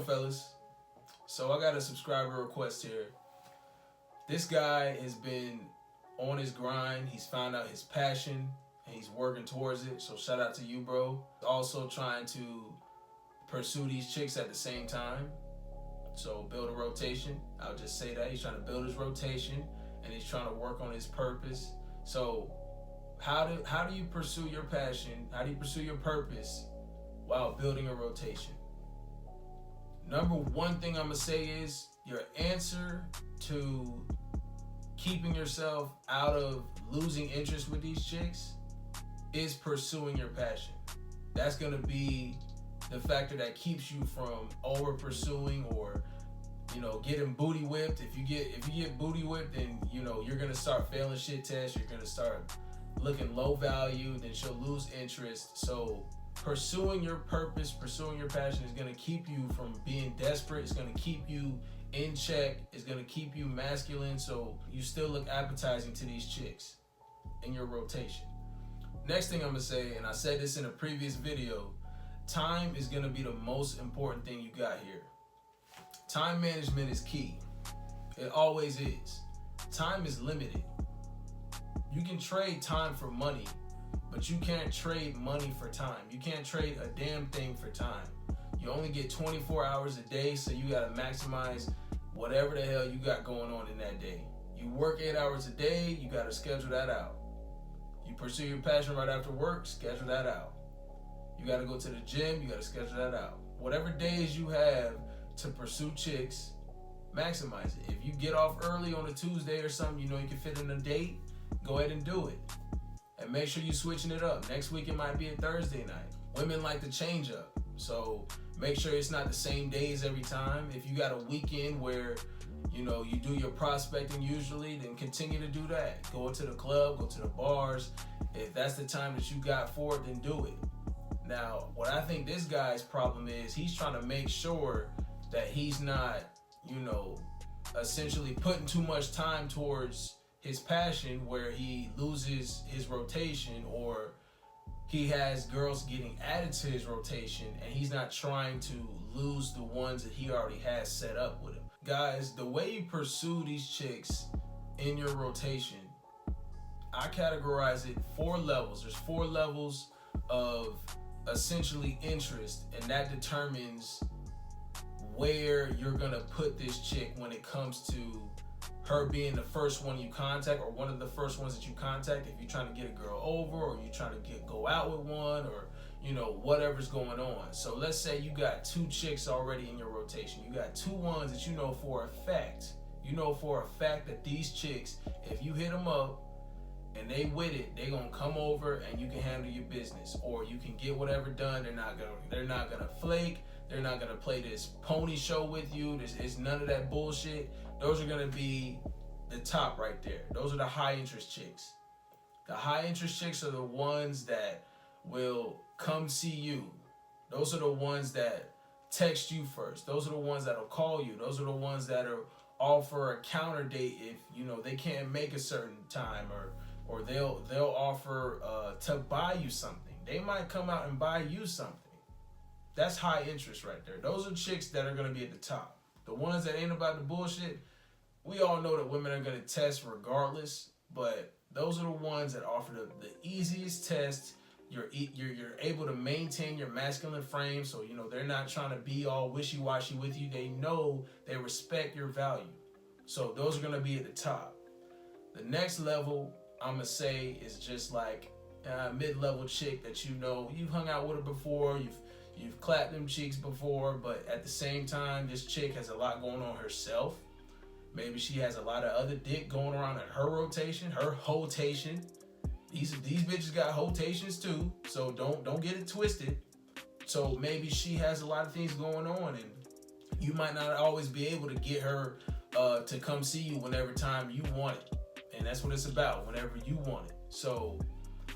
on, fellas? So I got a subscriber request here. This guy has been on his grind. He's found out his passion and he's working towards it. So shout out to you, bro. Also trying to pursue these chicks at the same time. So build a rotation. I'll just say that. He's trying to build his rotation and he's trying to work on his purpose. So how do you pursue your passion? How do you pursue your purpose while building a rotation? Number one thing I'm gonna say is your answer to keeping yourself out of losing interest with these chicks is pursuing your passion. That's gonna be the factor that keeps you from over pursuing or, getting booty whipped. If you get booty whipped, then you're gonna start failing shit tests. You're gonna start looking low value. Then she'll lose interest. So pursuing your purpose, pursuing your passion is gonna keep you from being desperate. It's gonna keep you in check. It's gonna keep you masculine, so you still look appetizing to these chicks in your rotation. Next thing I'm gonna say, and I said this in a previous video, time is gonna be the most important thing you got here. Time management is key. It always is. Time is limited. You can trade time for money, but you can't trade money for time. You can't trade a damn thing for time. You only get 24 hours a day, so you gotta maximize whatever the hell you got going on in that day. You work 8 hours a day, you gotta schedule that out. You pursue your passion right after work, schedule that out. You gotta go to the gym, you gotta schedule that out. Whatever days you have to pursue chicks, maximize it. If you get off early on a Tuesday or something, you can fit in a date, go ahead and do it. And make sure you're switching it up. Next week it might be a Thursday night. Women like to change up. So make sure it's not the same days every time. If you got a weekend where you do your prospecting usually, then continue to do that. Go to the club, go to the bars. If that's the time that you got for it, then do it. Now, what I think this guy's problem is, he's trying to make sure that he's not, essentially putting too much time towards his passion where he loses his rotation, or he has girls getting added to his rotation and he's not trying to lose the ones that he already has set up with him. Guys, the way you pursue these chicks in your rotation, I categorize it 4 levels. There's 4 levels of essentially interest, and that determines where you're gonna put this chick when it comes to her being the first one you contact, or one of the first ones that you contact. If you're trying to get a girl over, or you're trying to go out with one, or whatever's going on. So let's say you got 2 chicks already in your rotation. You got 2 ones that for a fact. That these chicks, if you hit them up and they with it, they gonna come over and you can handle your business, or you can get whatever done. They're not gonna flake. They're not gonna play this pony show with you. It's none of that bullshit. Those are gonna be the top right there. Those are the high interest chicks. The high interest chicks are the ones that will come see you. Those are the ones that text you first. Those are the ones that'll call you. Those are the ones that'll offer a counter date if they can't make a certain time, or they'll offer to buy you something. They might come out and buy you something. That's high interest right there. Those are chicks that are gonna be at the top. The ones that ain't about the bullshit, we all know that women are gonna test regardless, but those are the ones that offer the easiest test. You're able to maintain your masculine frame, so they're not trying to be all wishy-washy with you. They know they respect your value. So those are gonna be at the top. The next level, I'm gonna say, is just like a mid-level chick that you've hung out with her before, you've clapped them cheeks before, but at the same time, this chick has a lot going on herself. Maybe she has a lot of other dick going around in her rotation, her hotation. These bitches got hotations too, so don't get it twisted. So maybe she has a lot of things going on, and you might not always be able to get her to come see you whenever time you want it. And that's what it's about, whenever you want it. So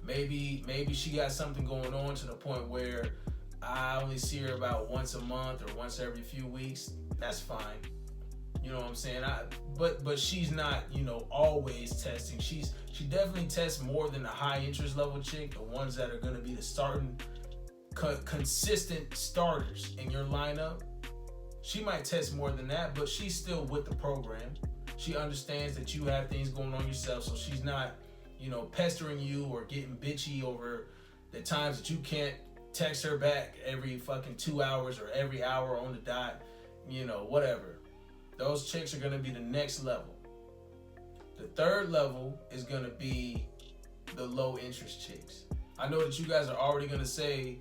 maybe she got something going on to the point where I only see her about once a month or once every few weeks. That's fine. You know what I'm saying? But she's not, always testing. She definitely tests more than the high interest level chick, the ones that are going to be the starting consistent starters in your lineup. She might test more than that, but she's still with the program. She understands that you have things going on yourself, so she's not, pestering you or getting bitchy over the times that you can't text her back every fucking 2 hours or every hour on the dot, whatever. Those chicks are gonna be the next level. The third level is gonna be the low interest chicks. I know that you guys are already gonna say,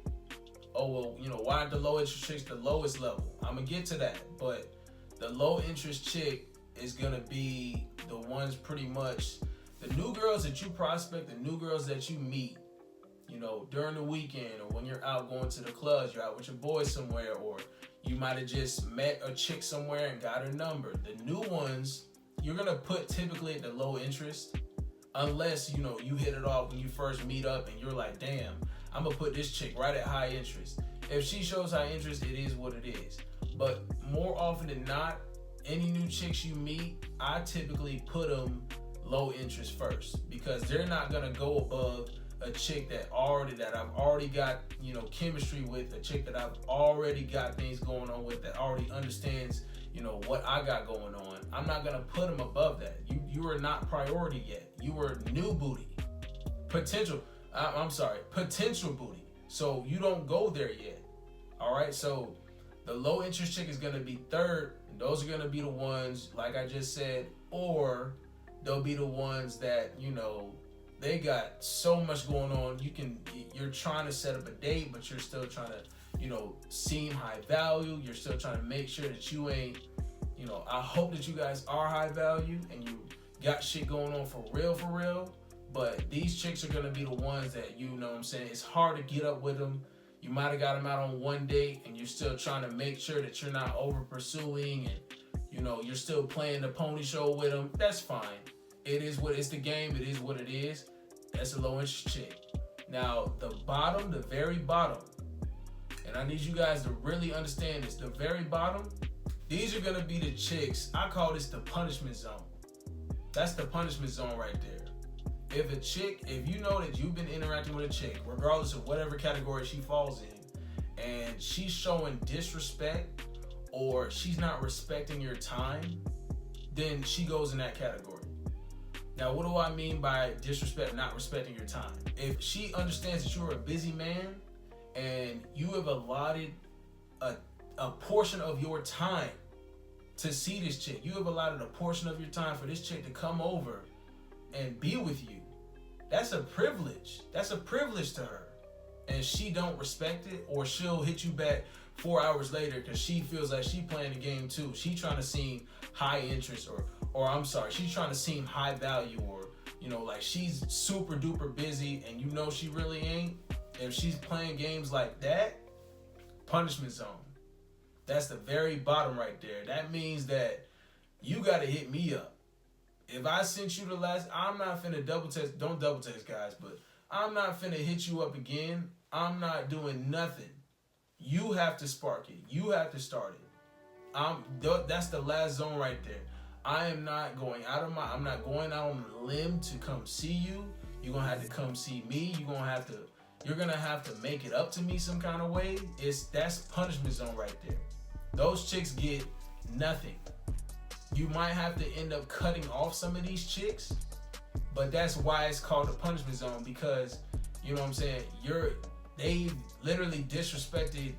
oh, well, why aren't the low interest chicks the lowest level? I'm gonna get to that, but the low interest chick is gonna be the ones pretty much, the new girls that you prospect, the new girls that you meet, during the weekend or when you're out going to the clubs, you're out with your boys somewhere, or you might have just met a chick somewhere and got her number. The new ones, you're gonna put typically at the low interest, unless, you hit it off when you first meet up and you're like, damn, I'm gonna put this chick right at high interest. If she shows high interest, it is what it is. But more often than not, any new chicks you meet, I typically put them low interest first, because they're not gonna go above a chick that I've already got, chemistry with, a chick that I've already got things going on with, that already understands, what I got going on. I'm not gonna put them above that. You are not priority yet. You are new booty. Potential booty. So you don't go there yet. All right. So the low interest chick is gonna be third. And those are gonna be the ones, like I just said, or they'll be the ones that, they got so much going on. You're trying to set up a date, but you're still trying to, seem high value. You're still trying to make sure that you ain't, I hope that you guys are high value and you got shit going on for real. But these chicks are going to be the ones that, it's hard to get up with them. You might have got them out on one date and you're still trying to make sure that you're not over pursuing and, you're still playing the pony show with them. That's fine. It's the game. It is what it is. That's a low interest chick. Now, the very bottom, and I need you guys to really understand this, the very bottom, these are going to be the chicks. I call this the punishment zone. That's the punishment zone right there. If you know that you've been interacting with a chick, regardless of whatever category she falls in, and she's showing disrespect or she's not respecting your time, then she goes in that category. Now, what do I mean by disrespect, not respecting your time? If she understands that you're a busy man and you have allotted a portion of your time to see this chick, you have allotted a portion of your time for this chick to come over and be with you, that's a privilege. That's a privilege to her. And she don't respect it, or she'll hit you back 4 hours later because she feels like she playing the game too. She trying to seem high interest, or she's trying to seem high value, or like she's super duper busy and she really ain't. If she's playing games like that, punishment zone. That's the very bottom right there. That means that you gotta hit me up. If I sent you I'm not finna double text. Don't double text, guys, but I'm not finna hit you up again. I'm not doing nothing. You have to spark it. You have to start it. That's the last zone right there. I'm not going out on a limb to come see you. You're gonna have to come see me. You're gonna have to make it up to me some kind of way. That's punishment zone right there. Those chicks get nothing. You might have to end up cutting off some of these chicks, but that's why it's called the punishment zone, because they've literally disrespected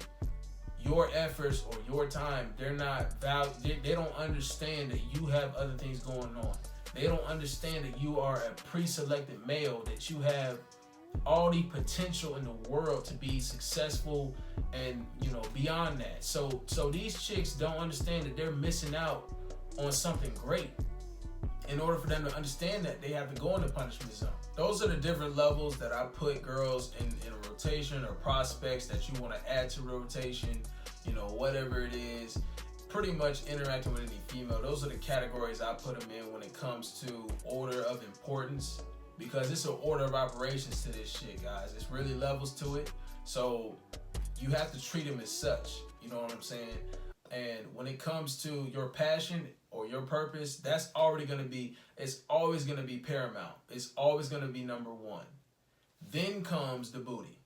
your efforts or your time. They're not they don't understand that you have other things going on. They don't understand that you are a pre-selected male, that you have all the potential in the world to be successful and beyond that. So these chicks don't understand that they're missing out on something great. In order for them to understand that, they have to go in the punishment zone. Those are the different levels that I put girls in a rotation, or prospects that you want to add to rotation, whatever it is. Pretty much interacting with any female. Those are the categories I put them in when it comes to order of importance, because it's an order of operations to this shit, guys. It's really levels to it. So you have to treat them as such. You know what I'm saying? And when it comes to your passion or your purpose, it's always going to be paramount. It's always going to be number one. Then comes the booty.